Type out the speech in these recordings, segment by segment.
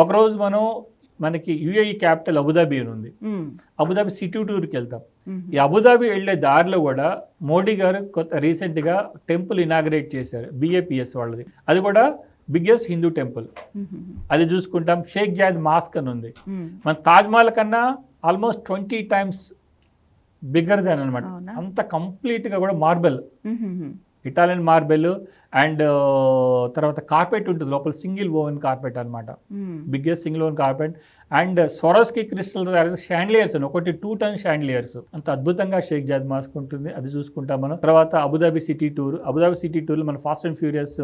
ఒకరోజు మనకి UAE capital Abu Dhabi అని ఉంది. అబుదాబి సిటీ టూర్కి వెళ్తాం. ఈ అబుదాబి వెళ్ళే దారిలో కూడా మోడీ గారు రీసెంట్గా టెంపుల్ ఇనాగ్రేట్ చేశారు, బిఏపిఎస్ వాళ్ళది. అది కూడా బిగ్గెస్ట్ హిందూ టెంపుల్. అది చూసుకుంటాం. షేక్ జాద్ మాస్క్ అని ఉంది. మన తాజ్మహల్ కన్నా ఆల్మోస్ట్ 20 times బిగ్గర్ దాన్ అనమాట. అంత కంప్లీట్గా కూడా మార్బెల్, ఇటాలియన్ మార్బెల్ అండ్ తర్వాత కార్పెట్ ఉంటుంది లోపల, సింగిల్ ఓవెన్ కార్పెట్ అనమాట, biggest single woven carpet. And Swarovski crystal chandeliers అని ఒకటి 2 ton షాండ్లియర్స్. అంత అద్భుతంగా షేక్ జాద్ మాస్క్ ఉంటుంది. అది చూసుకుంటాం మనం. తర్వాత Abu Dhabi city tour. Abu Dhabi city టూర్లో మన ఫాస్ట్ అండ్ ఫ్యూరియస్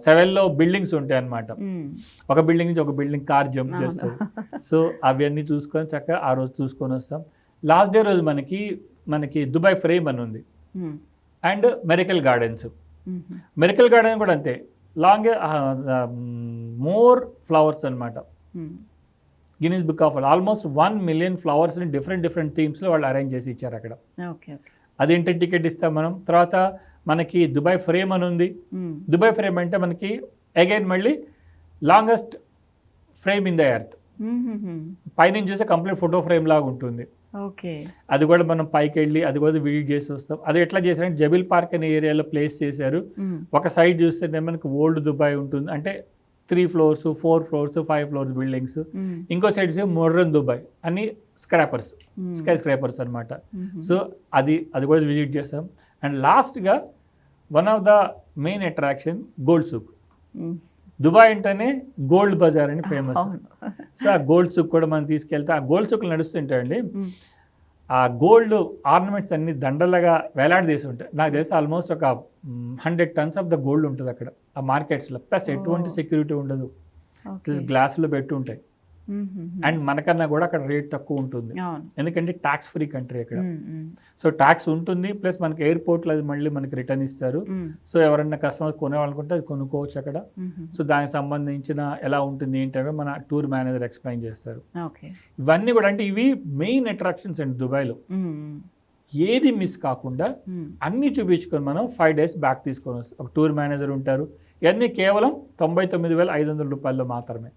7లో బిల్డింగ్స్ ఉంటాయి అన్నమాట. ఒక బిల్డింగ్ నుంచి ఒక బిల్డింగ్ కార్ జంప్ చేస్తుంది. సో అవన్నీ చూసుకొని చక్కగా ఆ రోజు చూసుకొని వస్తాం. లాస్ట్ డే రోజు మనకి దుబాయ్ ఫ్రేమ్ అని ఉంది and Miracle Gardens. Miracle Garden కూడా అంతే, లాంగ్ మోర్ ఫ్లవర్స్ అనమాట. Guinness book of almost 1 million ఫ్లవర్స్ని డిఫరెంట్ థీమ్స్లో వాళ్ళు అరేంజ్ చేసి ఇచ్చారు అక్కడ. అదేంటి టికెట్ ఇస్తాం మనం. తర్వాత మనకి దుబాయ్ ఫ్రేమ్ అని ఉంది. దుబాయ్ ఫ్రేమ్ అంటే మనకి అగైన్ మళ్ళీ longest frame in the earth. పైనుంచి చూస్తే కంప్లీట్ ఫోటో ఫ్రేమ్ లాగా ఉంటుంది. అది కూడా మనం పైకి వెళ్ళి అది కూడా విజిట్ చేసి వస్తాం. అది ఎట్లా చేశారంటే జబిల్ పార్క్ అనే ఏరియాలో ప్లేస్ చేశారు. ఒక సైడ్ చూస్తే మనకి ఓల్డ్ దుబాయ్ ఉంటుంది, అంటే 3 floors 4 floors 5 floors బిల్డింగ్స్. ఇంకో సైడ్ చూస్తే మోడర్న్ దుబాయ్ అని స్కై స్క్రాపర్స్ అనమాట. సో అది కూడా విజిట్ చేస్తాం. అండ్ లాస్ట్గా one of the main attraction gold souk. Dubai అంటేనే గోల్డ్ బజార్ అని ఫేమస్. సో ఆ గోల్డ్ సూక్ కూడా మనం తీసుకెళ్తే ఆ గోల్డ్ సూక్లు నడుస్తుంటాయండి. ఆ గోల్డ్ ఆర్నమెంట్స్ అన్ని దండలుగా వేలాడదీసి ఉంటాయి. నాకు తెలిసి ఆల్మోస్ట్ ఒక 100 tons ఆఫ్ ద గోల్డ్ ఉంటుంది అక్కడ ఆ మార్కెట్స్లో. ప్లస్ ఎటువంటి సెక్యూరిటీ ఉండదు, గ్లాసులో పెట్టి ఉంటాయి. అండ్ మనకన్నా కూడా అక్కడ రేట్ తక్కువ ఉంటుంది, ఎందుకంటే ట్యాక్స్ ఫ్రీ కంట్రీ అక్కడ. సో ట్యాక్స్ ఉంటుంది, ప్లస్ మనకి ఎయిర్పోర్ట్లో అది మళ్ళీ మనకి రిటర్న్ ఇస్తారు. సో ఎవరన్నా కస్టమర్ కొనేవాళ్ళనుకుంటే అది కొనుక్కోవచ్చు అక్కడ. సో దానికి సంబంధించిన ఎలా ఉంటుంది ఏంటంటే మన టూర్ మేనేజర్ ఎక్స్ప్లెయిన్ చేస్తారు. ఇవన్నీ కూడా అంటే ఇవి మెయిన్ అట్రాక్షన్స్ అండి దుబాయ్లో. ఏది మిస్ కాకుండా అన్నీ చూపించుకొని మనం 5 days బ్యాక్ తీసుకొని వస్తాం. ఒక టూర్ మేనేజర్ ఉంటారు. ఇవన్నీ కేవలం 99,500 రూపాయల్లో మాత్రమే.